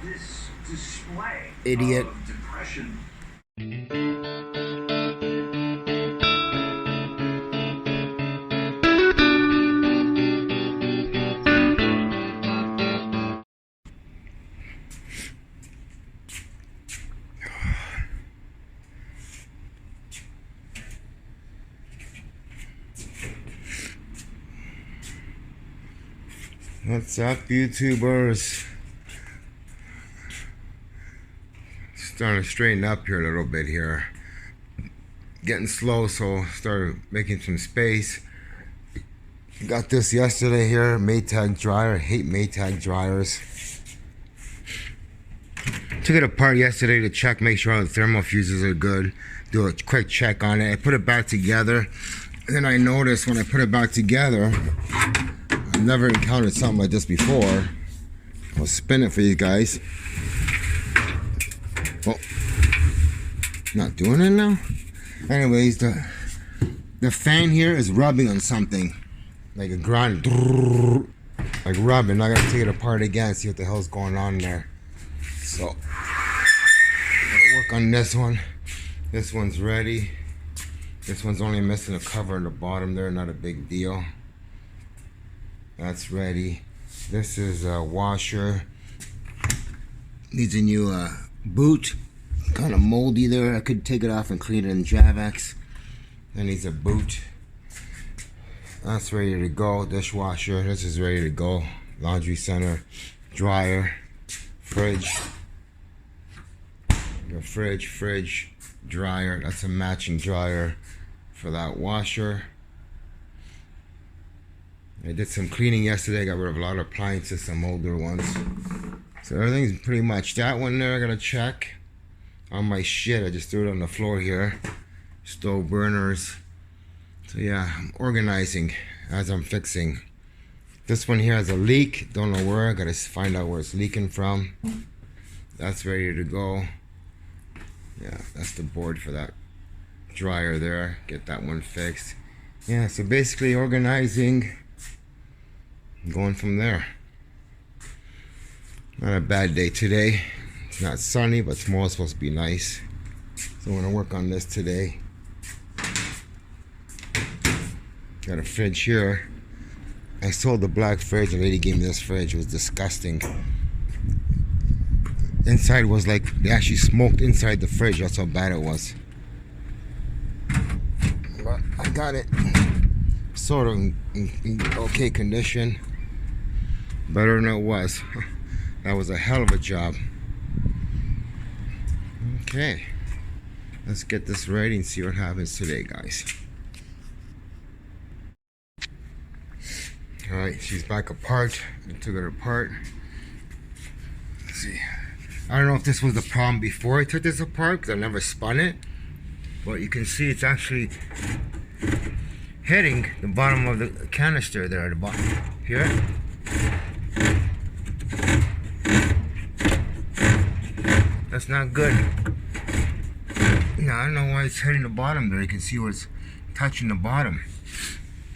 this display Idiot. of depression. What's up, YouTubers? Starting to straighten up here a little bit here. Getting slow, so started making some space. Got this yesterday here, Maytag dryer. I hate Maytag dryers. Took it apart yesterday to check, make sure all the thermal fuses are good. Do a quick check on it. I put it back together. And then I noticed when I put it back together, I've never encountered something like this before. I'll spin it for you guys. Oh, not doing it now? Anyways, the fan here is rubbing on something. Like a grind. Like rubbing. I gotta take it apart again, see what the hell's going on there. So, gotta work on this one. This one's ready. This one's only missing a cover on the bottom there, not a big deal. That's ready. This is a washer. Needs a new boot. Kind of moldy there. I could take it off and clean it in Javex. That needs a boot. That's ready to go. Dishwasher. This is ready to go. Laundry center. Dryer. Fridge. Your fridge. Dryer. That's a matching dryer for that washer. I did some cleaning yesterday, got rid of a lot of appliances, some older ones. So everything's pretty much that one there. I gotta check on my shit. I just threw it on the floor here. Stove burners. So yeah, I'm organizing as I'm fixing. This one here has a leak. Don't know where. I gotta find out where it's leaking from. That's ready to go. Yeah, that's the board for that dryer there. Get that one fixed. Yeah, so basically organizing. Going from there. Not a bad day today. It's not sunny, but tomorrow's supposed to be nice. So I'm gonna work on this today. Got a fridge here. I sold the black fridge. The lady gave me this fridge. It was disgusting. Inside was like they actually smoked inside the fridge. That's how bad it was. But I got it sort of in okay condition. Better than it was. That was a hell of a job. Okay. Let's get this ready and see what happens today, guys. Alright, she's back apart. I took it apart. Let's see. I don't know if this was the problem before I took this apart, because I never spun it. But you can see it's actually hitting the bottom of the canister there at the bottom. Here. That's not good. Yeah, I don't know why it's hitting the bottom there. You can see where it's touching the bottom.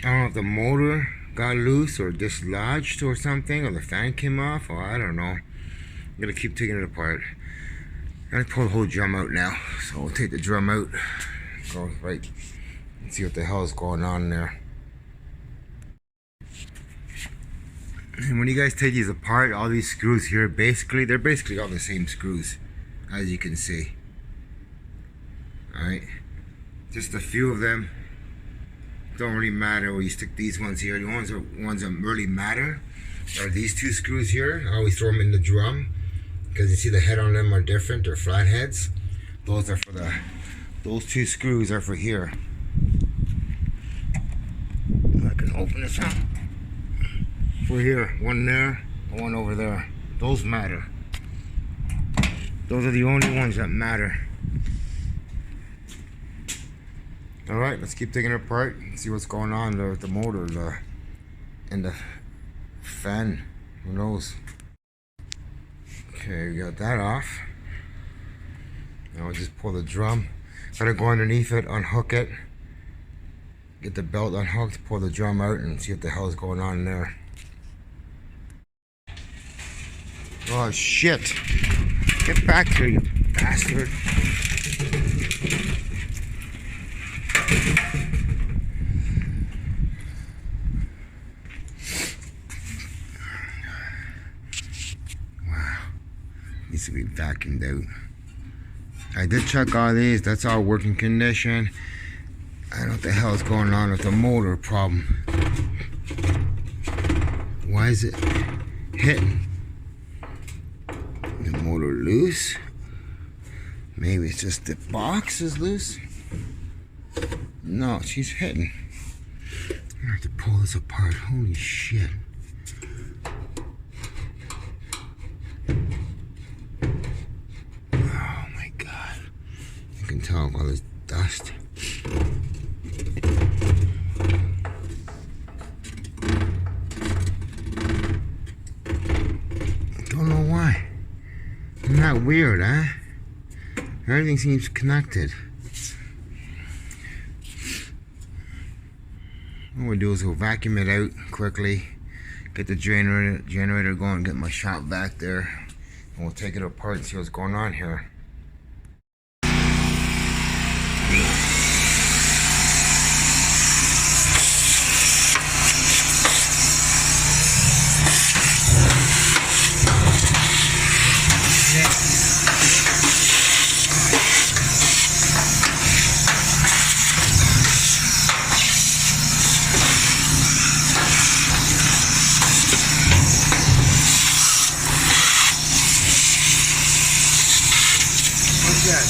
I don't know if the motor got loose or dislodged or something, or the fan came off, or I don't know. I'm gonna keep taking it apart. I'm gonna pull the whole drum out now. So we'll take the drum out, go right and see what the hell is going on there. And when you guys take these apart, all these screws here, they're basically all the same screws, as you can see. Alright, just a few of them don't really matter where you stick these ones here. The ones that really matter are these two screws here. I always throw them in the drum because you see the head on them are different. They're flat heads. Those are for those two screws are for here. I can open this up. For here, one there, one over there. Those matter. Those are the only ones that matter. Alright, let's keep taking it apart and see what's going on there with the motor and the fan. Who knows? Okay, we got that off. Now we'll just pull the drum. Gotta go underneath it, unhook it, get the belt unhooked, pull the drum out and see what the hell is going on there. Oh shit. Get back here, you bastard. Wow. Needs to be vacuumed out. I did check all these. That's all working condition. I don't know what the hell is going on with the motor problem. Why is it hitting? The motor loose? Maybe it's just the box is loose? No, she's hitting. I have to pull this apart. Holy shit. Oh my god. You can tell by this dust. Don't know why. Isn't that weird, huh? Everything seems connected. What we'll do is we'll vacuum it out quickly, get the generator going, get my shop vac there, and we'll take it apart and see what's going on here.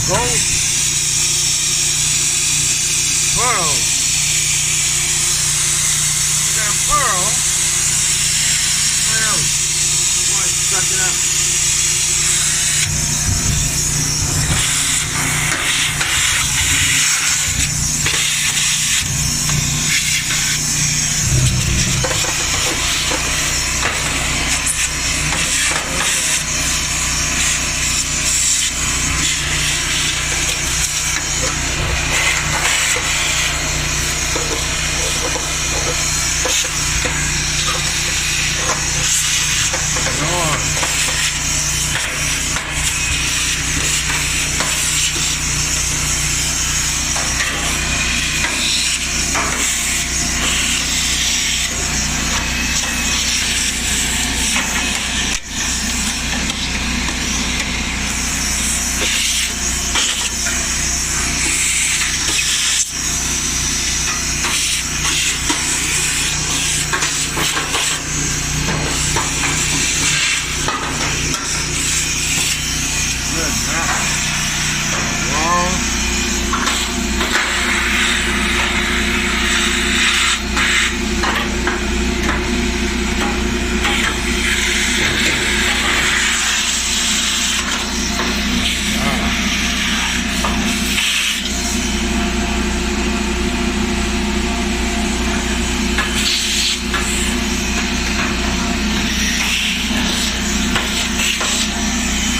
Go. Pearl. You got a pearl? What else? Come on, suck it up.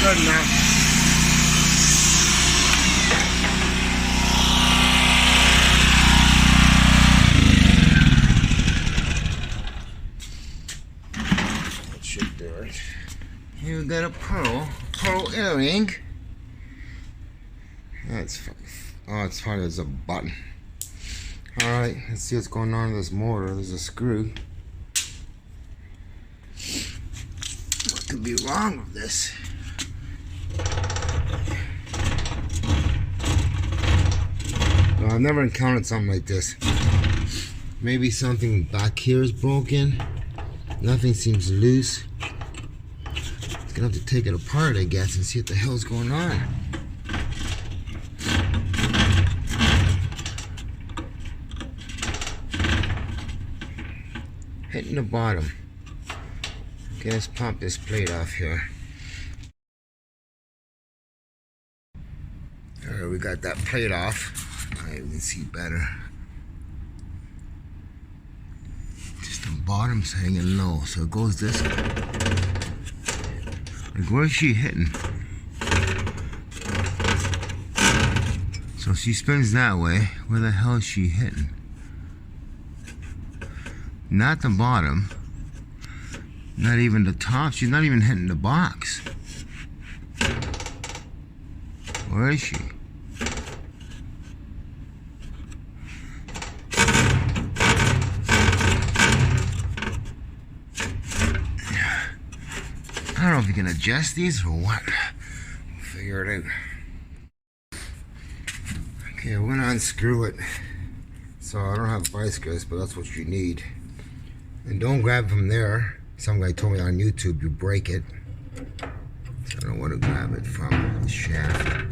Good enough. That should do it. Here we got a pearl earring. That's it's funny. There's a button. All right, let's see what's going on with this motor. There's a screw. What could be wrong with this? Well, I've never encountered something like this. Maybe something back here is broken. Nothing seems loose. It's gonna have to take it apart, I guess, and see what the hell's going on. Hitting the bottom. Okay, let's pop this plate off here. Alright, we got that plate off. Alright, we can see better. Just the bottom's hanging low, so it goes this way. Like, where's she hitting? So she spins that way. Where the hell is she hitting? Not the bottom. Not even the top. She's not even hitting the box. Where is she? I don't know if you can adjust these or what. We'll figure it out. Okay, we're gonna unscrew it. So I don't have vice grips, but that's what you need. And don't grab from there. Some guy told me on YouTube you break it. So I don't want to grab it from the shaft.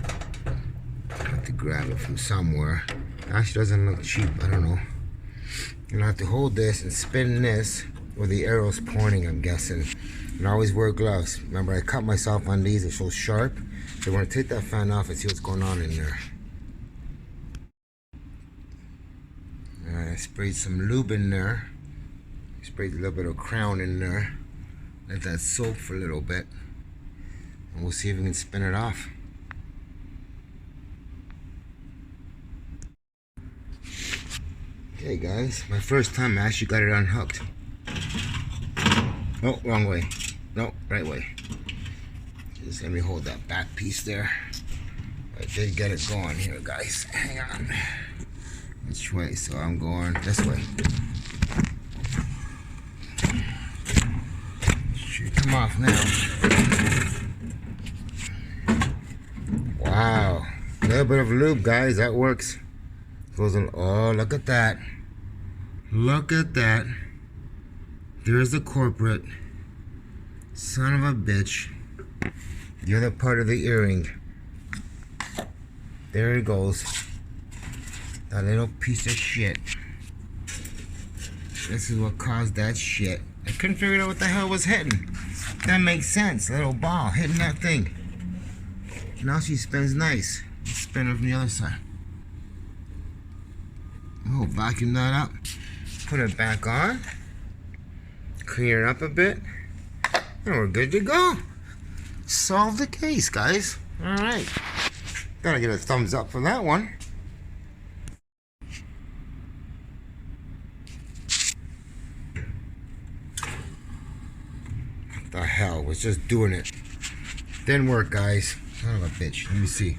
I have to grab it from somewhere. Actually doesn't look cheap, I don't know. And I have to hold this and spin this where the arrow's pointing, I'm guessing. And always wear gloves. Remember, I cut myself on these, they're so sharp. So we're gonna take that fan off and see what's going on in there. Alright, I sprayed some lube in there. Sprayed a little bit of Crown in there. Let that soak for a little bit. And we'll see if we can spin it off. Okay guys, my first time I actually got it unhooked. Oh, wrong way. No, right way. Just let me hold that back piece there. I did get it going here, guys. Hang on. Which way? So I'm going this way. Should come off now. Wow. A little bit of lube, guys. That works. Goes on. Oh, look at that. Look at that. There's the corporate. Son of a bitch. The other part of the earring. There it goes. That little piece of shit. This is what caused that shit. I couldn't figure out what the hell was hitting. That makes sense. A little ball hitting that thing. Now she spins nice. Let's spin her from the other side. Oh, vacuum that up. Put it back on. Clear it up a bit. And we're good to go. Solve the case, guys. Alright. Gotta get a thumbs up for that one. What the hell? Was just doing it. Didn't work, guys. Son of a bitch. Let me see.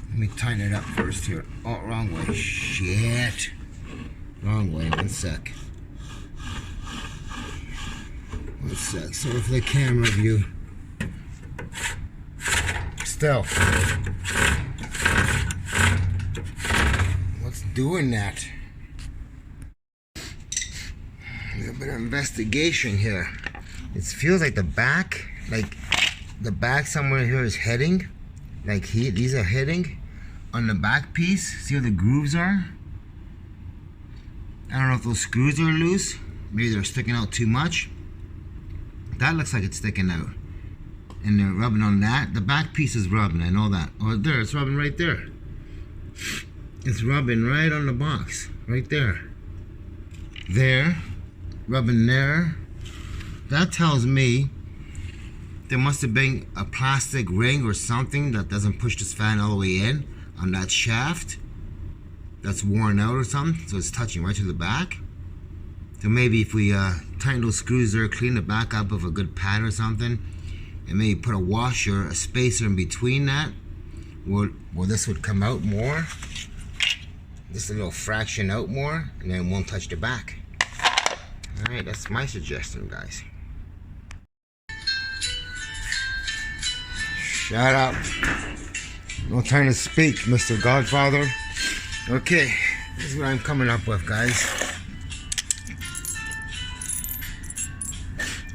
Let me tighten it up first here. Oh, wrong way. Shit. Wrong way. One sec. One sec. Sorry for the camera view. Still. What's doing that? A little bit of investigation here. It feels like the back somewhere here is heading. Like here, these are heading on the back piece. See where the grooves are? I don't know if those screws are loose. Maybe they're sticking out too much. That looks like it's sticking out. And they're rubbing on that. The back piece is rubbing, I know that. Oh, there, it's rubbing right there. It's rubbing right on the box. Right there. There. Rubbing there. That tells me there must have been a plastic ring or something that doesn't push this fan all the way in on that shaft. That's worn out or something, so it's touching right to the back. So maybe if we tighten those screws there, clean the back up with a good pad or something, and maybe put a washer, a spacer in between that, where this would come out more. Just a little fraction out more, and then it won't touch the back. Alright, that's my suggestion, guys. Shut up. No time to speak, Mr. Godfather. Okay, this is what I'm coming up with, guys.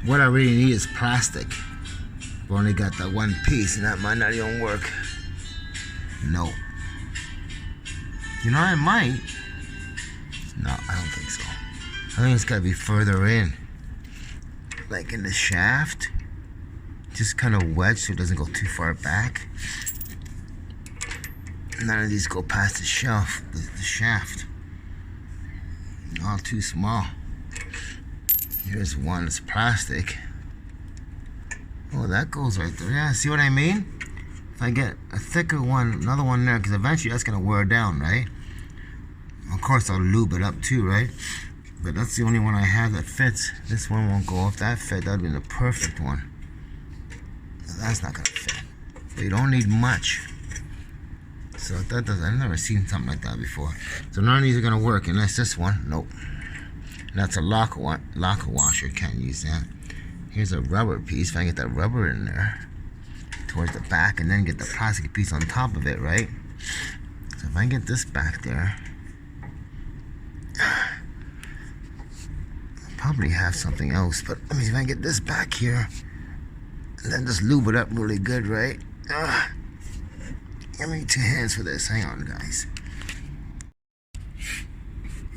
What I really need is plastic. I've only got that one piece, and that might not even work. No. You know, I might. No, I don't think so. I think it's gotta be further in. Like in the shaft. Just kind of wedged so it doesn't go too far back. None of these go past the shelf, the shaft. All too small. Here's one that's plastic. Oh, that goes right there. Yeah, see what I mean? If I get a thicker one, another one there, because eventually that's gonna wear down, right? Of course, I'll lube it up too, right? but that's the only one I have that fits. This one won't go. If that fit, that'd be the perfect one. That's not gonna fit. So you don't need much. So that doesn't, I've never seen something like that before. So none of these are gonna work unless this one. Nope. That's a locker washer. Can't use that. Here's a rubber piece. If I get that rubber in there towards the back, and then get the plastic piece on top of it, right? So if I get this back there, I'll probably have something else. But let me see if I can get this back here, and then just lube it up really good, right? Give me 2 hands for this. Hang on, guys.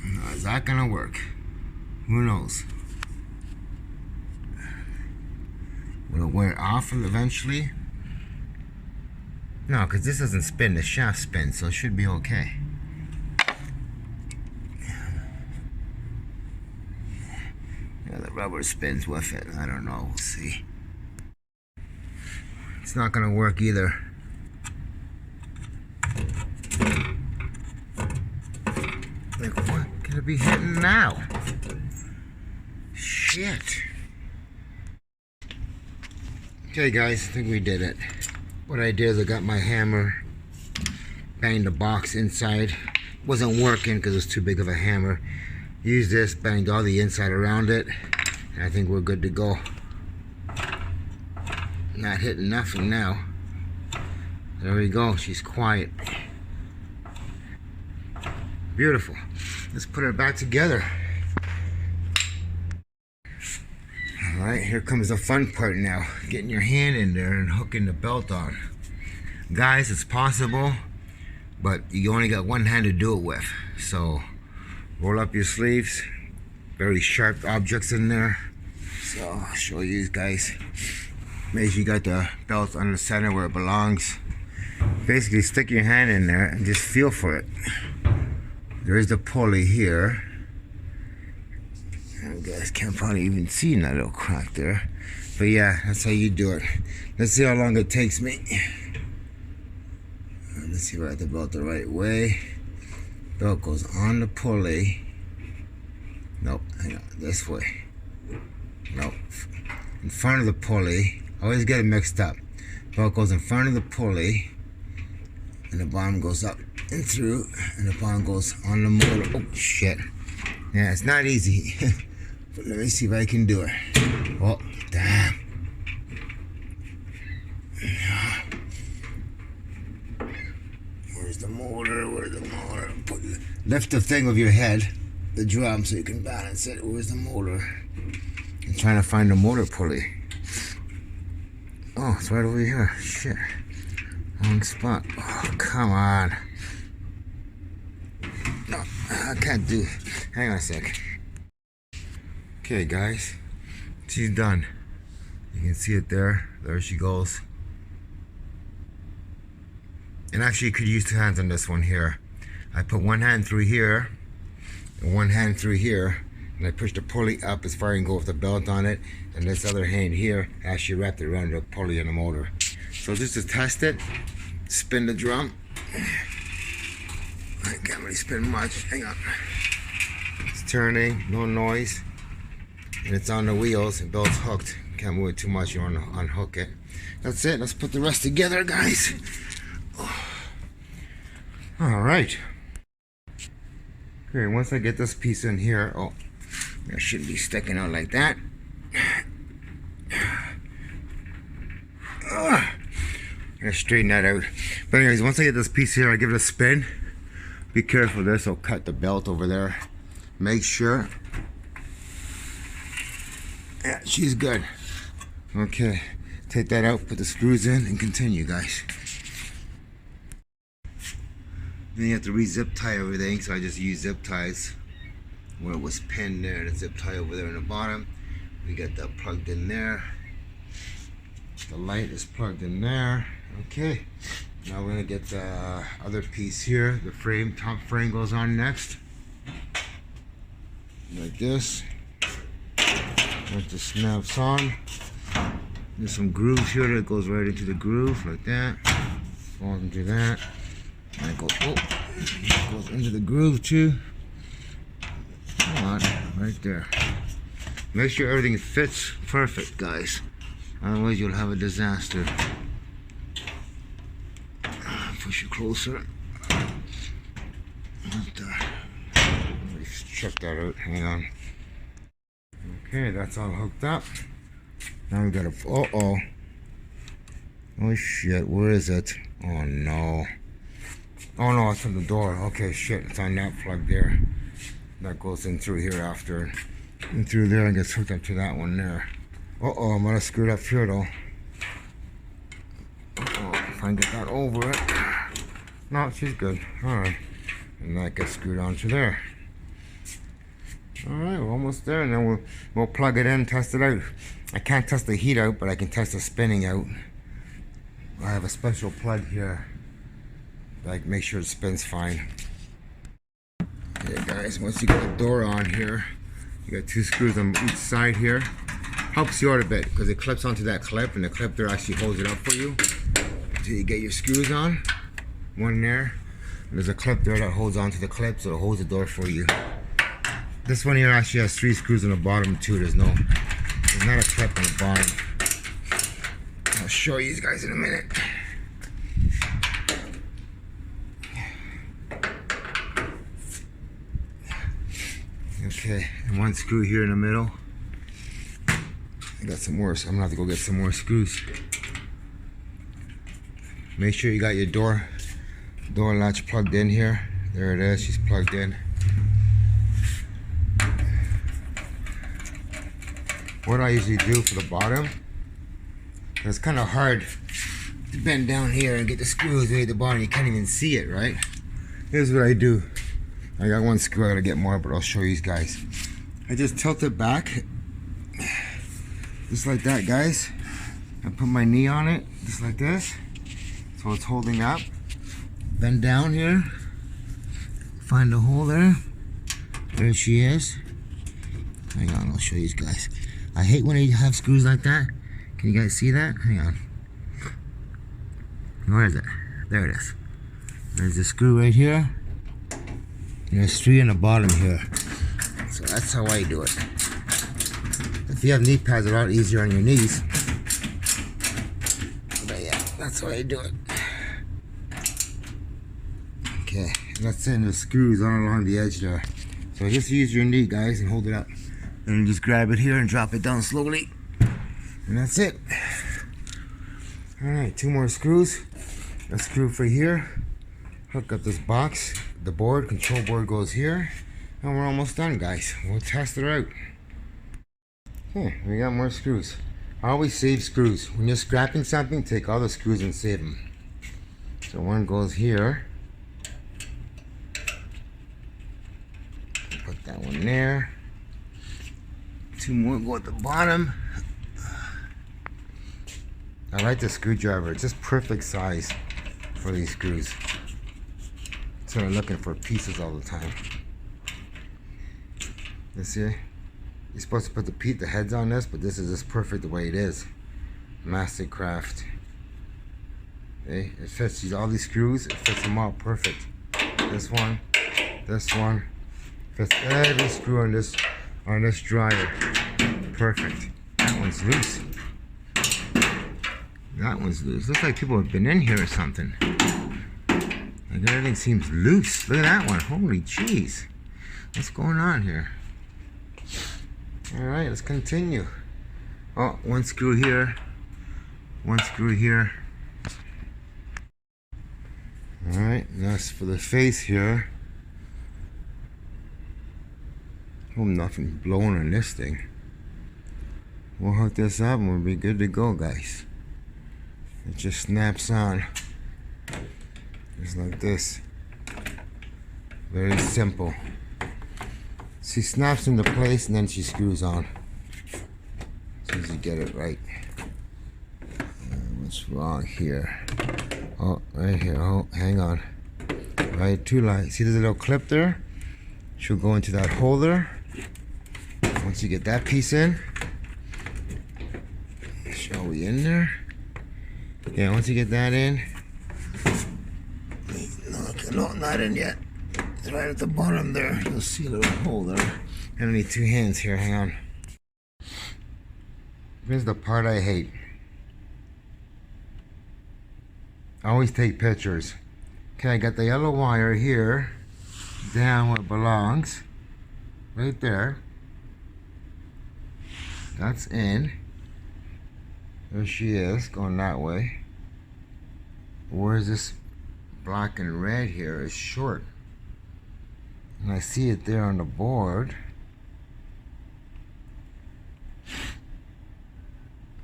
Now, is that gonna work? Who knows? Will it wear off eventually? No, because this doesn't spin. The shaft spins, so it should be okay. Yeah, the rubber spins with it. I don't know. We'll see. It's not gonna work either. Like, what could it be hitting now? Shit. Okay, guys, I think we did it. What I did is I got my hammer, banged the box inside. Wasn't working because it was too big of a hammer. Used this, banged all the inside around it, and I think we're good to go. Not hitting nothing now. There we go. She's quiet. Beautiful. Let's put her back together. Alright, here comes the fun part now. Getting your hand in there and hooking the belt on. Guys, it's possible, but you only got one hand to do it with. So, roll up your sleeves. Very sharp objects in there. So, I'll show you guys. Make sure you got the belt on the center where it belongs. Basically, stick your hand in there and just feel for it. There is the pulley here. You guys can't probably even see that little crack there. But yeah, that's how you do it. Let's see how long it takes me. Let's see if I have the belt the right way. Belt goes on the pulley. Nope, hang on, this way. Nope. In front of the pulley. Always get it mixed up. Belt goes in front of the pulley. And the bottom goes up and through. And the bottom goes on the motor. Oh, shit. Yeah, it's not easy. But let me see if I can do it. Oh, damn. Where's the motor? Where's the motor? Lift the thing with your head, the drum, so you can balance it. Where's the motor? I'm trying to find the motor pulley. Oh, it's right over here. Shit. Wrong spot. Oh, come on. No, I can't do it. Hang on a sec. Okay, guys. She's done. You can see it there. There she goes. And actually, you could use 2 hands on this one here. I put one hand through here and one hand through here, and I push the pulley up as far as I can go with the belt on it, and this other hand here actually wrapped it around the pulley and the motor. So just to test it, spin the drum. I can't really spin much. Hang on. It's turning, no noise, and it's on the wheels. And belt's hooked. Can't move it too much. You want to unhook it. That's it. Let's put the rest together, guys. All right. Okay, once I get this piece in here, oh, that shouldn't be sticking out like that. I'm gonna straighten that out. But anyways, once I get this piece here, I give it a spin. Be careful of this, I'll cut the belt over there. Make sure. Yeah, she's good. Okay, take that out, put the screws in, and continue, guys. Then you have to re-zip tie everything, so I just use zip ties where it was pinned there, and a zip tie over there in the bottom. We got that plugged in there. The light is plugged in there. Okay, now we're gonna get the other piece here. The frame, top frame goes on next. Like this. That just snaps on. There's some grooves here that goes right into the groove, like that. Falls into that. And it goes into the groove too. Come on, right there. Make sure everything fits perfect, guys. Otherwise you'll have a disaster. Push it closer. Right there. Let's check that out. Hang on. Okay, that's all hooked up. Now we gotta. Oh shit, where is it? Oh no. Oh no, it's on the door. Okay, shit, it's on that plug there. That goes in through here after. And through there and gets hooked up to that one there. I might have screwed up here though. If I can get that over it. No, she's good. Alright. And that gets screwed onto there. Alright, we're almost there, and then we'll plug it in, test it out. I can't test the heat out, but I can test the spinning out. I have a special plug here. Like, make sure it spins fine. Okay guys, once you get the door on here, you got 2 screws on each side here. Helps you out a bit because it clips onto that clip, and the clip there actually holds it up for you until you get your screws on. One there. And there's a clip there that holds onto the clip, so it holds the door for you. This one here actually has 3 screws on the bottom too. There's not a clip on the bottom. I'll show you guys in a minute. Okay, and 1 screw here in the middle. I got some more, so I'm gonna have to go get some more screws. Make sure you got your door latch plugged in here. There it is, she's plugged in. What I usually do for the bottom, it's kind of hard to bend down here and get the screws way at the bottom. You can't even see it, right? Here's what I do. I got 1 screw, I gotta get more, but I'll show you guys. I just tilt it back, just like that, guys. I put my knee on it, just like this, so it's holding up. Bend down here, find the hole there. There she is. Hang on, I'll show you guys. I hate when you have screws like that. Can you guys see that? Hang on. Where is it? There it is. There's a screw right here. And there's 3 on the bottom here. So that's how I do it. If you have knee pads, it's a lot easier on your knees. But yeah, that's how I do it. Okay, and that's it. The screws on along the edge there. So just use your knee, guys, and hold it up. And just grab it here and drop it down slowly. And that's it. Alright, 2 more screws. A screw for here. Hook up this box. The board, control board goes here. And we're almost done, guys. We'll test it out. Okay, we got more screws. I always save screws. When you're scrapping something, take all the screws and save them. So 1 goes here. Put that one there. 2 more go at the bottom. I like the screwdriver. It's just perfect size for these screws. So I'm looking for pieces all the time. You see? You're supposed to put the heads on this, but this is just perfect the way it is. Mastercraft. Okay? It fits all these screws. It fits them all perfect. This one. Fits every screw on this dryer. Perfect. That one's loose. That one's loose. Looks like people have been in here or something. Like everything seems loose. Look at that one. Holy jeez. What's going on here? Alright, let's continue. Oh, 1 screw here. 1 screw here. Alright, that's for the face here. Hope nothing's blowing on this thing. We'll hook this up and we'll be good to go, guys. It just snaps on. Just like this. Very simple. She snaps into place and then she screws on. As soon as you get it right. What's wrong here? Oh, right here. Oh, hang on. Right, 2 lines. See there's a little clip there? She'll go into that holder. Once you get that piece in, shall we in there? Yeah, once you get that in, no, not in yet. It's right at the bottom there. You'll see a little hole there. I need two hands here, hang on. Here's the part I hate. I always take pictures. Okay, I got the yellow wire here, down where it belongs. Right there. That's in. There she is, going that way. Where's this black and red here is short. And I see it there on the board.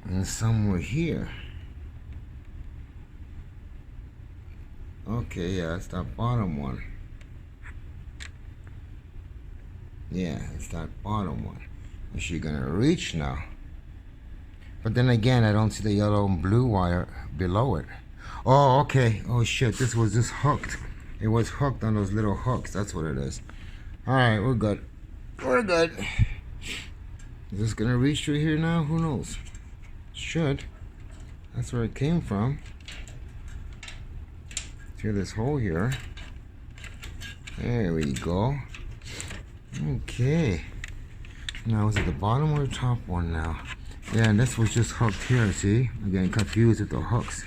And somewhere here. Okay, yeah, it's that bottom one. Yeah, it's that bottom one. Is she gonna reach now? But then again, I don't see the yellow and blue wire below it. Oh, okay. Oh shit, this was just hooked. It was hooked on those little hooks. That's what it is. Alright, we're good. We're good. Is this gonna reach through here now? Who knows? Should. That's where it came from. Through this hole here. There we go. Okay. Now is it the bottom or the top one now? Yeah, and this was just hooked here, see? I'm getting confused with the hooks.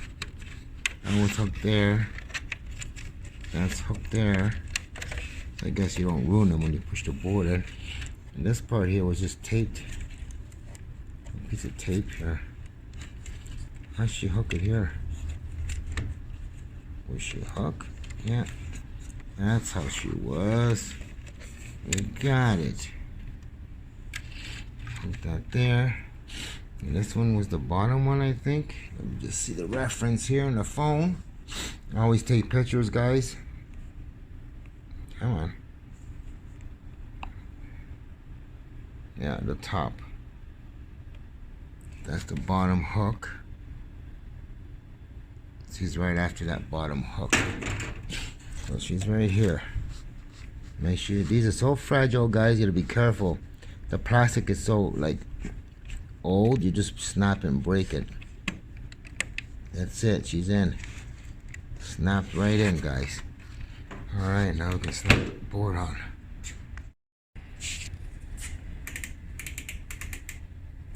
That was hooked there. That's hooked there. I guess you don't ruin them when you push the board in. And this part here was just taped. A piece of tape here. How'd she hook it here? Was she hook? Yeah. That's how she was. We got it. Put that there. And this one was the bottom one, I think. Let me just see the reference here on the phone. I always take pictures, guys. Come on. Yeah, the top. That's the bottom hook. She's right after that bottom hook. So she's right here. Make sure these are so fragile, guys. You gotta be careful. The plastic is so like old, you just snap and break it. That's it. She's in. Snapped right in, guys. All right, now we can snap the board on.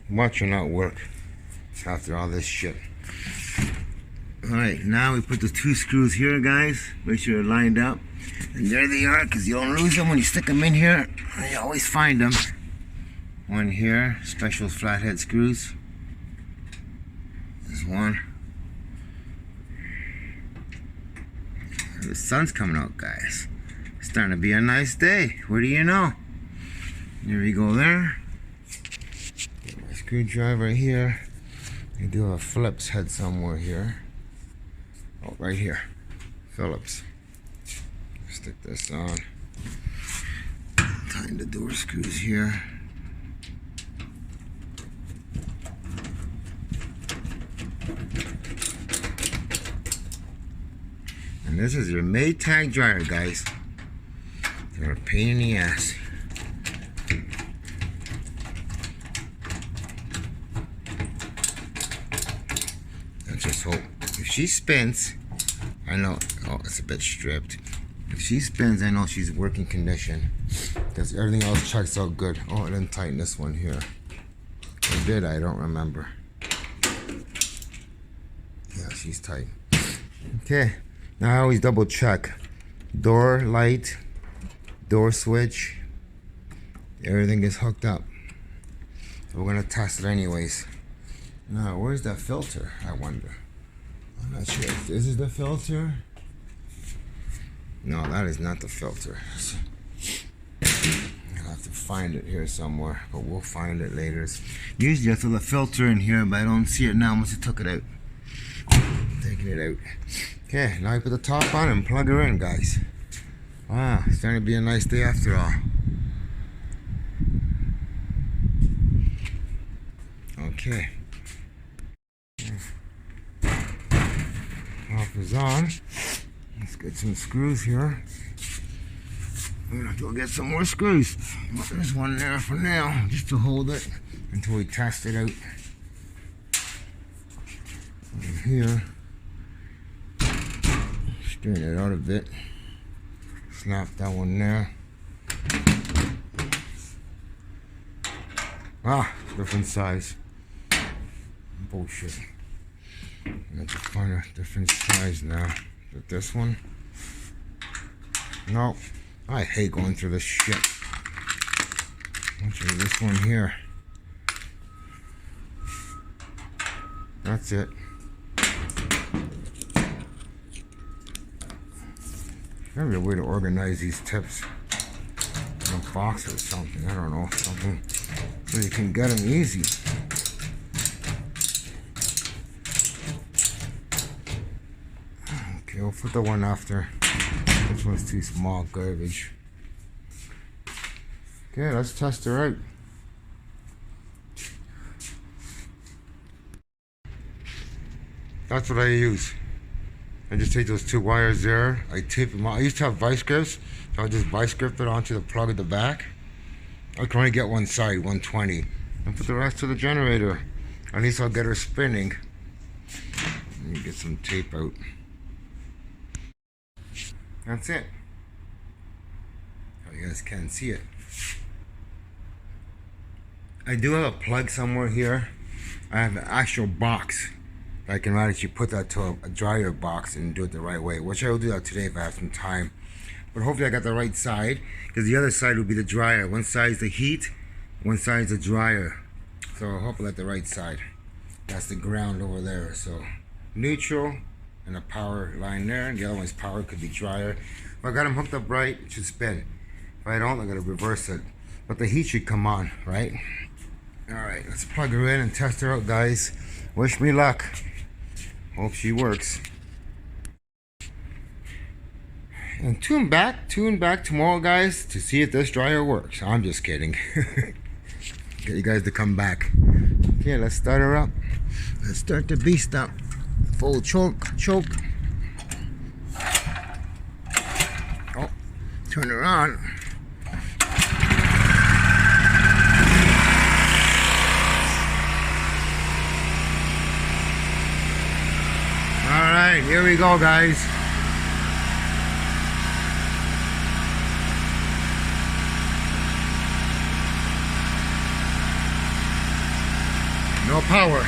Watch her not work after all this shit. Alright, now we put the two screws here, guys. Make sure they're lined up. And there they are, because you don't lose them when you stick them in here. You always find them. One here, special flathead screws. There's one. The sun's coming out, guys. It's starting to be a nice day. What do you know? There we go there. Get my screwdriver here. I do have a Phillips head somewhere here. Oh, right here. Phillips. Stick this on. Tighten the door screws here. And this is your Maytag dryer, guys. They're a pain in the ass. I just hope if she spins, I know. Oh, it's a bit stripped. If she spins, I know she's working condition because everything else checks out good. Oh, I didn't tighten this one here. Or did I? Don't remember. Yeah, she's tight. Okay. Now I always double check. Door light, door switch, everything is hooked up. So we're gonna test it anyways. Now, where's that filter, I wonder? I'm not sure if this is the filter. No, that is not the filter. I'll have to find it here somewhere, but we'll find it later. Usually I throw the filter in here, but I don't see it now once I took it out. Taking it out. Okay, now you put the top on and plug her in, guys. Wow, it's starting to be a nice day after all. Okay. Off is on. Let's get some screws here. We're gonna have to go get some more screws. There's one there for now, just to hold it until we test it out. And here. Straighten it out a bit. Snap that one there. Ah, different size. Bullshit. I have to find a different size now. Is it this one? No. I hate going through this shit. Let's do this one here. That's it. Maybe a way to organize these tips in a box or something. I don't know. Something so you can get them easy. Okay, we'll put the one after. This one's too small, garbage. Okay, let's test her out. That's what I use. I just take those two wires there. I tape them out. I used to have vice grips, so I just vice grip it onto the plug at the back. I can only get one side, 120, and put the rest to the generator. At least I'll get her spinning. Let me get some tape out. That's it. Oh, you guys can't see it. I do have a plug somewhere here. I have an actual box. I can actually put that to a dryer box and do it the right way, which I will do that today if I have some time. But hopefully I got the right side, because the other side will be the dryer. One side is the heat, one side is the dryer. So I hope I got the right side. That's the ground over there. So neutral and a power line there, and the other one's power, could be dryer. If I got them hooked up right, it should spin. If I don't, I'm gonna reverse it. But the heat should come on, right? Alright, let's plug her in and test her out, guys. Wish me luck. Hope she works. And tune back tomorrow, guys, to see if this dryer works. I'm just kidding. Get you guys to come back. Okay, let's start her up. Let's start the beast up. Full choke. Oh, turn her on. Alright, here we go, guys. No power.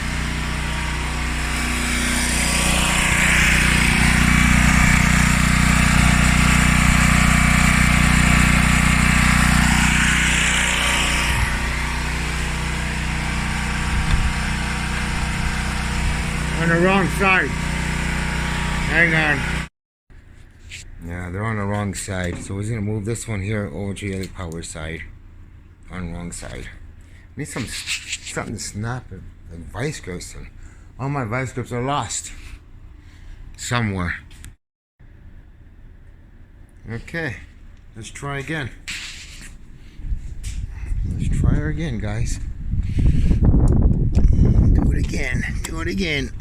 On the wrong side. Hang on. Yeah, they're on the wrong side. So we're gonna move this one here over to the other power side. On the wrong side. Need something to snap it. Like vice grips. And all my vice grips are lost. Somewhere. Okay. Let's try again. Let's try her again, guys. Do it again. Do it again.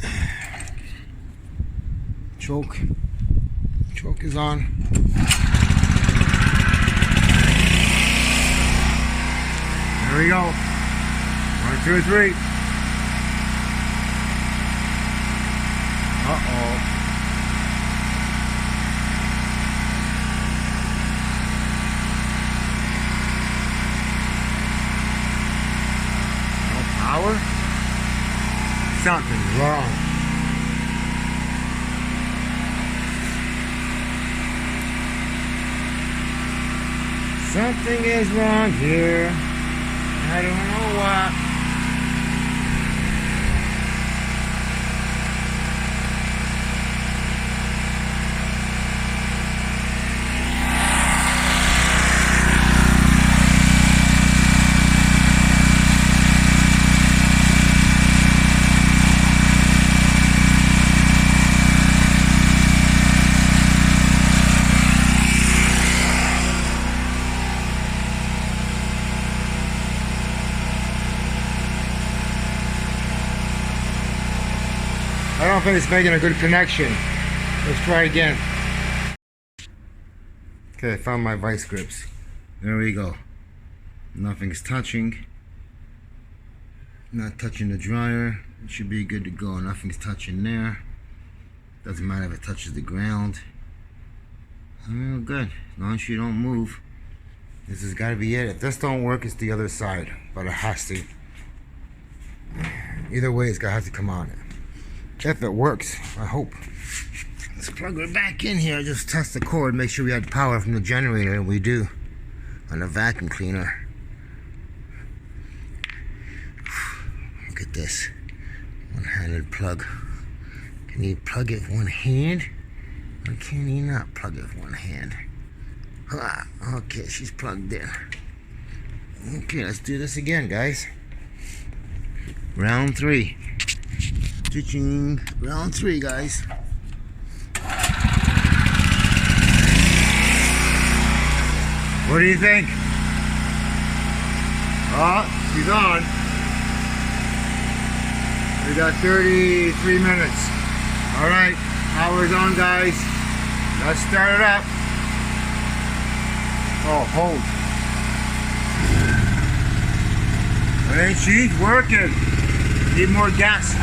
Choke is on. There we go. 1, 2, 3. Uh-oh. No power? Something's wrong. Something is wrong here. I don't know what. I don't think it's making a good connection. Let's try again. Okay, I found my vice grips. There we go. Nothing's touching. Not touching the dryer. It should be good to go. Nothing's touching there. Doesn't matter if it touches the ground. Oh, good. As long as you don't move. This has got to be it. If this don't work, it's the other side. But it has to. Either way, it's gonna have to come on. If it works, I hope. Let's plug it back in here. Just test the cord, make sure we had power from the generator, and we do on the vacuum cleaner. Look at this one-handed plug. Can you plug it with one hand? Or can you not plug it with one hand? Ah, okay, she's plugged in. Okay, let's do this again, guys. Round 3. Cha-ching. Round 3, guys. What do you think? Oh, she's on. We got 33 minutes. All right, power's on, guys. Let's start it up. Oh, hold. Hey, she's working. Need more gas.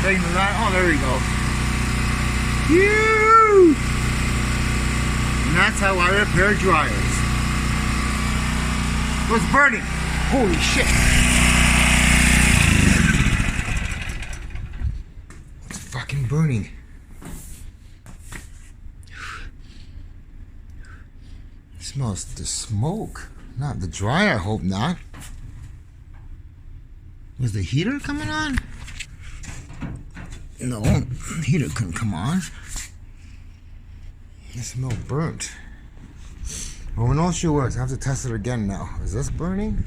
Taking the light. Oh, there we go. Phew! And that's how I repair dryers. What's burning? Holy shit! It's fucking burning. It smells the smoke. Not the dryer, I hope not. Was the heater coming on? No, the heater couldn't come on. It smells burnt. Well, we know she works. I have to test it again now. Is this burning?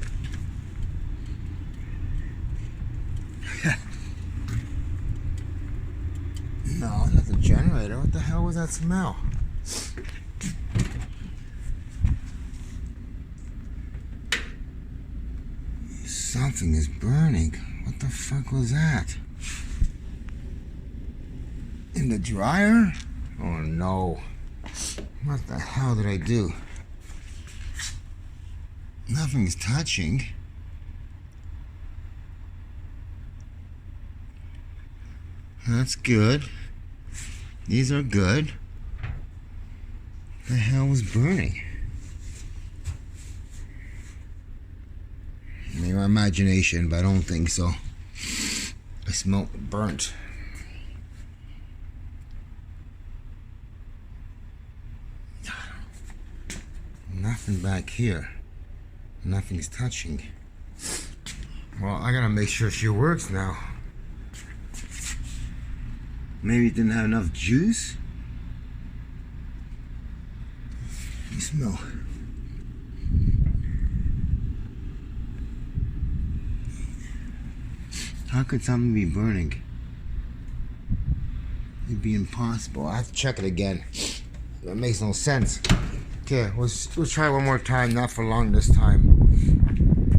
No, not the generator. What the hell was that smell? Something is burning. What the fuck was that? In the dryer? Oh no. What the hell did I do? Nothing's touching. That's good. These are good. The hell was burning? Maybe my imagination, but I don't think so. I smell burnt. Nothing back here. Nothing's touching. Well, I gotta make sure she works now. Maybe it didn't have enough juice. You smell. How could something be burning? It'd be impossible. I have to check it again. That makes no sense. Okay, we'll try one more time. Not for long this time.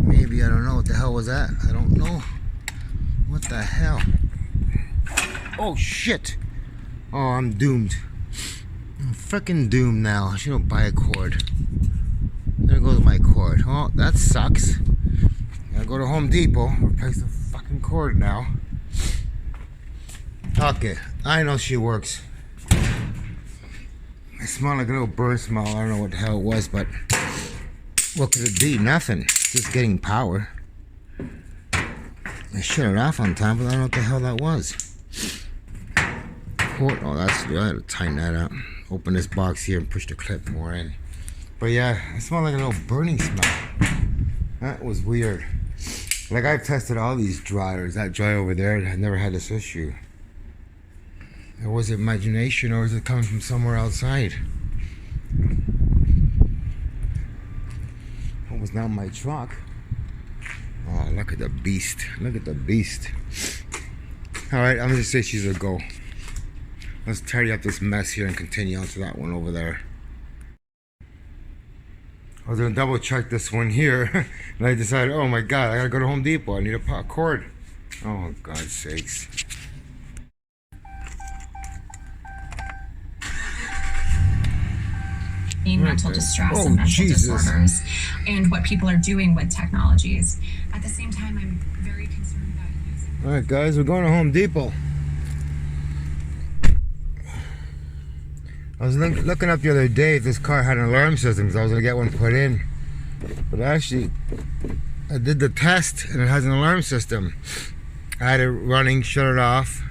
Maybe, I don't know. What the hell was that? I don't know. What the hell? Oh, shit. Oh, I'm doomed. I'm freaking doomed now. I shouldn't buy a cord. There goes my cord. Oh, that sucks. Gotta go to Home Depot. Replace the fucking cord now. Okay, I know she works. It smelled like a little burn smell. I don't know what the hell it was, but what could it be? Nothing. Just getting power. I shut it off on time, but I don't know what the hell that was. Oh, that's good. I had to tighten that up. Open this box here and push the clip more in. But yeah, it smelled like a little burning smell. That was weird. Like, I've tested all these dryers. That dryer over there, I never had this issue. Or was it imagination, or is it coming from somewhere outside? It was not my truck. Oh, look at the beast. Look at the beast. Alright, I'm gonna say she's a go. Let's tidy up this mess here and continue on to that one over there. I was gonna double check this one here, and I decided, oh my god, I gotta go to Home Depot. I need a pot cord. Oh, God's sakes. Mental distress and mental disorders and what people are doing with technologies. At the same time, I'm very concerned about using... Alright guys, we're going to Home Depot. I was looking up the other day if this car had an alarm system, because I was gonna get one put in. But actually, I did the test and it has an alarm system. I had it running, shut it off,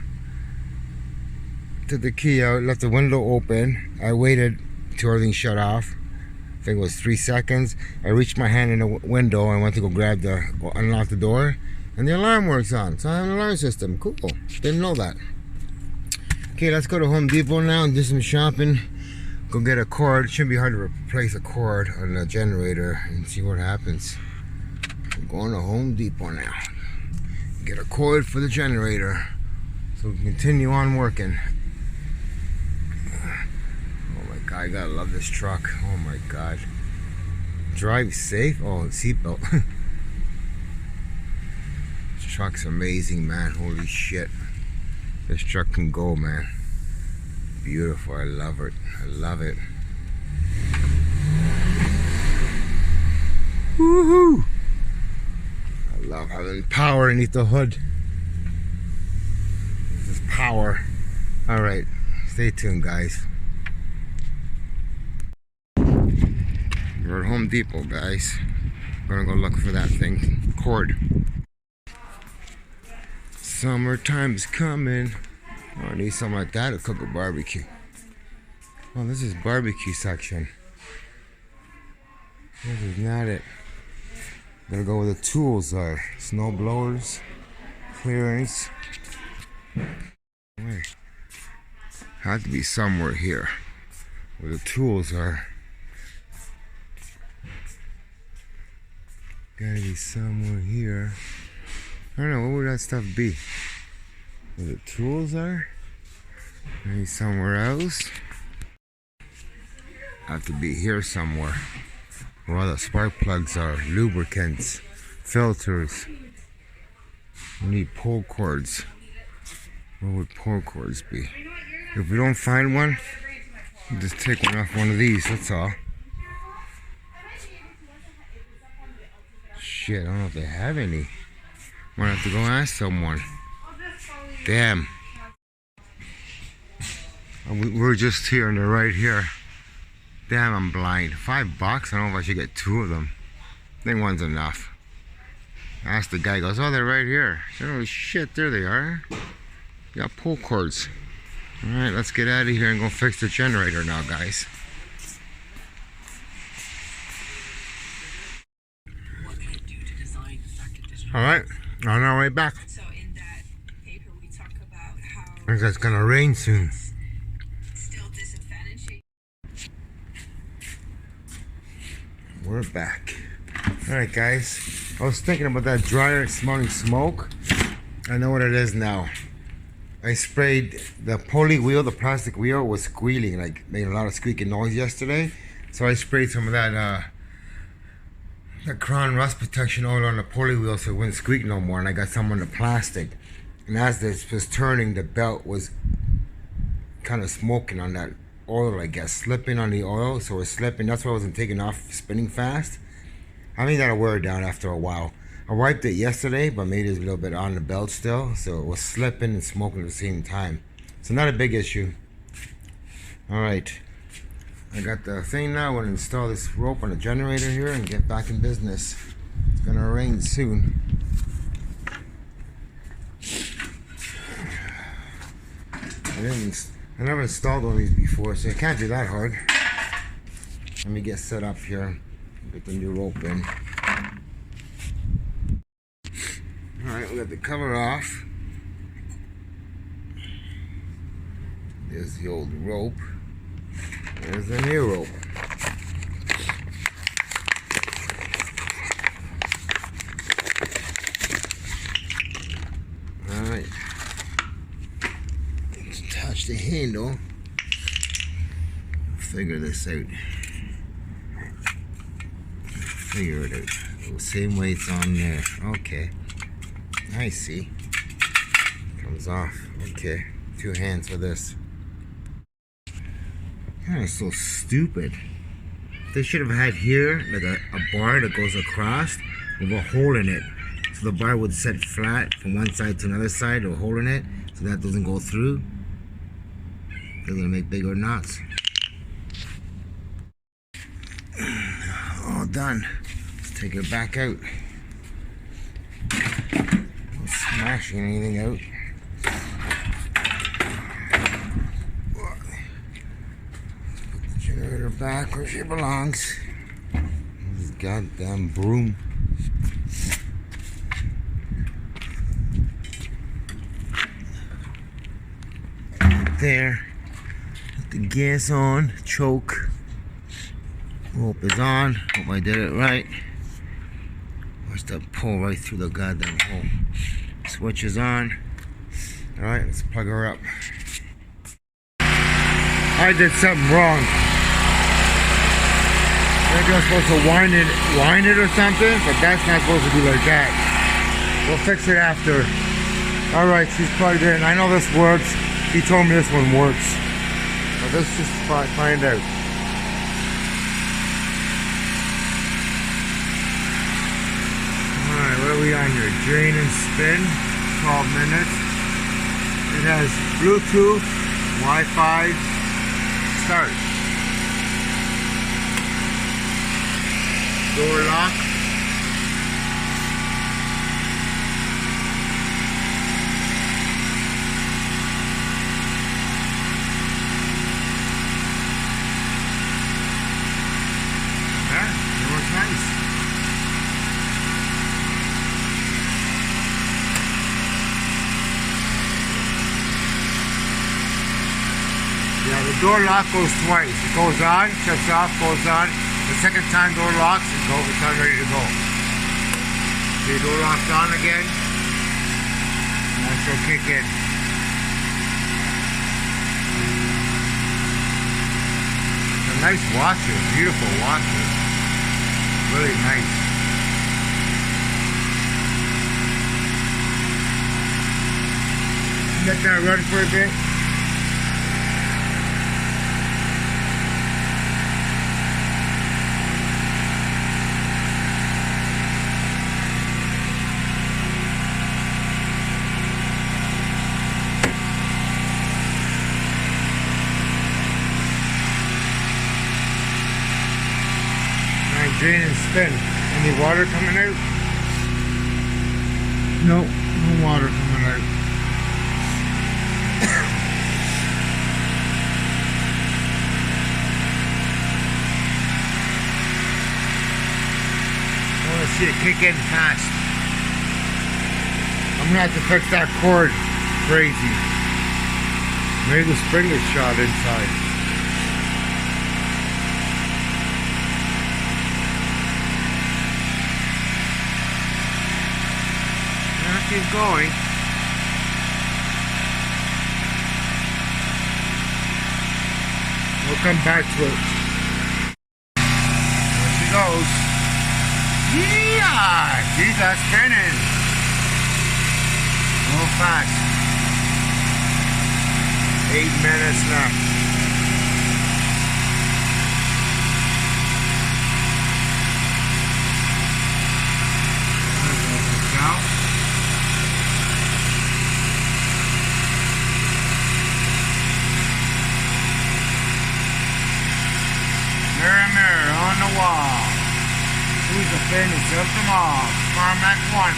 took the key out, left the window open. I waited till everything shut off. I think it was 3 seconds. I reached my hand in the window and went to go unlock the door, and the alarm works on. So I have an alarm system. Cool. Didn't know that. Okay, let's go to Home Depot now and do some shopping. Go get a cord. It shouldn't be hard to replace a cord on the generator and see what happens. I'm going to Home Depot now. Get a cord for the generator so we can continue on working. Oh my God, I gotta love this truck. Oh my God. Drive safe. Oh, seatbelt. This truck's amazing, man. Holy shit. This truck can go, man. Beautiful. I love it. I love it. Woohoo! I love having power underneath the hood. This is power. Alright, stay tuned, guys. We're at Home Depot, guys. We're gonna go look for that thing. Cord. Summertime's coming. Oh, I need something like that to cook a barbecue. Oh, this is barbecue section. This is not it. Gonna go where the tools are. Snow blowers, clearance. Wait. Had to be somewhere here where the tools are. Gotta be somewhere here. I don't know, what would that stuff be? Where the tools are? Maybe somewhere else? Have to be here somewhere. Where all the spark plugs are, lubricants, filters. We need pull cords. Where would pull cords be? If we don't find one, we'll just take one off one of these, that's all. Shit, I don't know if they have any. Might have to go ask someone. Damn. We're just here and they're right here. Damn, I'm blind. $5? I don't know if I should get 2 of them. I think one's enough. I asked the guy, goes, oh, they're right here. Oh shit, there they are. Got pull cords. Alright, let's get out of here and go fix the generator now, guys. Alright, on our way back. So in that paper we talk about how I think it's gonna rain soon. still disadvantaging. We're back. Alright, guys. I was thinking about that dryer smelling smoke. I know what it is now. I sprayed the poly wheel, the plastic wheel was squealing, like making a lot of squeaking noise yesterday. So I sprayed some of that Crown rust protection oil on the pulley wheel so it wouldn't squeak no more, and I got some on the plastic. And as this was turning, the belt was kind of smoking on that oil, I guess, slipping on the oil, so it was slipping. That's why I wasn't taking off, spinning fast. I think that'll wear it down after a while. I wiped it yesterday, but made it a little bit on the belt still, so it was slipping and smoking at the same time. So not a big issue. Alright. I got the thing now. I'm going to install this rope on the generator here and get back in business. It's going to rain soon. I never installed one of these before, so it can't be that hard. Let me get set up here. Get the new rope in. Alright, we got the cover off. There's the old rope. There's the new rope. Alright. Let's touch the handle. Figure this out. Figure it out. The same way it's on there. Okay. I see. Comes off. Okay. 2 hands for this. That is so stupid. They should have had here like a bar that goes across with a hole in it. So the bar would set flat from one side to another side with a hole in it so that doesn't go through. They're gonna make bigger knots. done. Let's take it back out. Not smashing anything out. Put the generator back where she belongs. This goddamn broom. There. Put the gas on. Choke. Rope is on. Hope I did it right. Watch that pull right through the goddamn hole. Switch is on. Alright, let's plug her up. I did something wrong. Maybe I'm supposed to wind it or something, but that's not supposed to be like that. We'll fix it after. Alright, she's plugged in. I know this works. He told me this one works. But let's just find out. Alright, what are we on here? Drain and spin. 12 minutes. It has Bluetooth, Wi-Fi, start. Door lock. Yeah, it looks nice. Yeah, the door lock goes twice. It goes on, shuts off, goes on. The second time door locks, it's on ready to go. The door lock's on again. And she'll kick in. It's a nice washer, beautiful washer. Really nice. Let that run for a bit. Drain and spin. Any water coming out? No, no water coming out. I want to see it kick in fast. I'm gonna have to fix that cord. Crazy. Maybe the spring is shot inside. Keep going. We'll come back to it. There she goes. Yeah! She's spinning. A little fast. 8 minutes left. Now. Mirror, mirror on the wall. Who's the thinnest of them all? Carmack 1.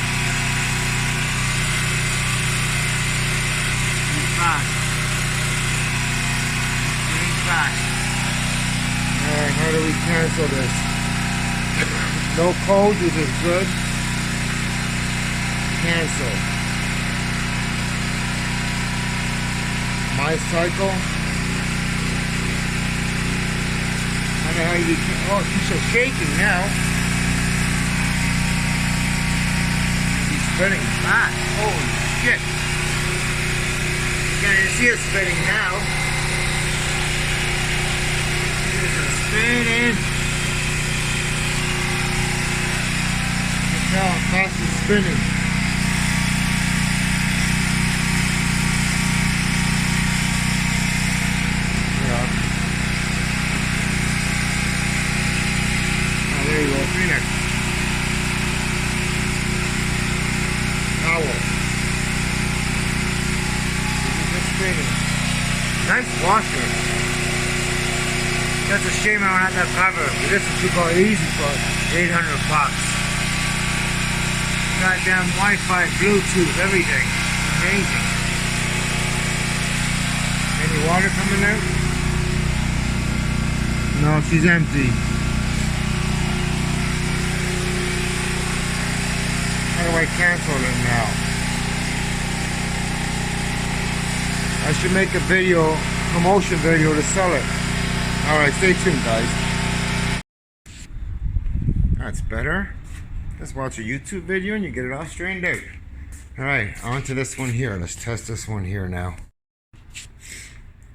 He's fast. He's fast. Alright, how do we cancel this? No code, this is good. Cancel. My cycle. I don't know how you can. Oh, she's so shaking now. She's spinning fast. Holy shit. You can't even see her spinning now. She's spinning. You can tell how fast she's spinning. There you go, Phoenix. Owl. Just spinning. Nice washer. That's a shame I don't have that cover. But this would go easy for 800 bucks. Goddamn Wi-Fi, Bluetooth, everything. Amazing. Any water coming out? No, she's empty. How do I cancel it now? I should make a video, promotion video to sell it. Alright, stay tuned, guys. That's better. Let's watch a YouTube video and you get it all straightened out. Alright, on to this one here. Let's test this one here now.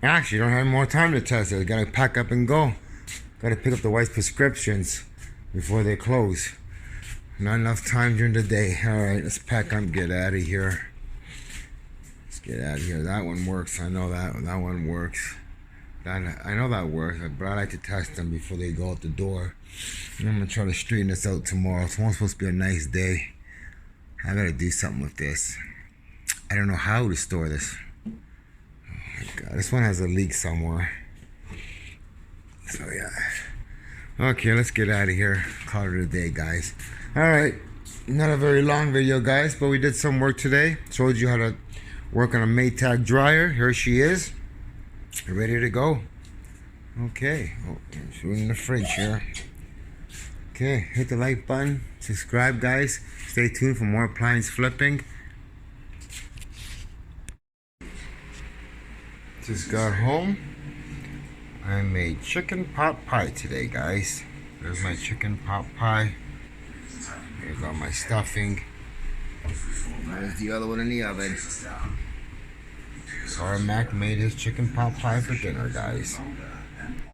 Actually, don't have more time to test it. I gotta pack up and go. Gotta pick up the wife's prescriptions before they close. Not enough time during the day. Alright, let's pack up and get out of here. Let's get out of here. That one works. I know that one works. I know that works, but I like to test them before they go out the door. And I'm gonna try to straighten this out tomorrow. Tomorrow's supposed to be a nice day. I gotta do something with this. I don't know how to store this. Oh my god, this one has a leak somewhere. So yeah. Okay, let's get out of here. Call it a day, guys. Alright, not a very long video, guys, but we did some work today. Showed you how to work on a Maytag dryer. Here she is. Ready to go. Okay. Oh, she's in the fridge here. Okay, hit the like button. Subscribe, guys. Stay tuned for more appliance flipping. Just got home. I made chicken pot pie today, guys. There's my chicken pot pie. Here's all my stuffing. There's the other one in the oven. Mac made his chicken pot pie for dinner, guys.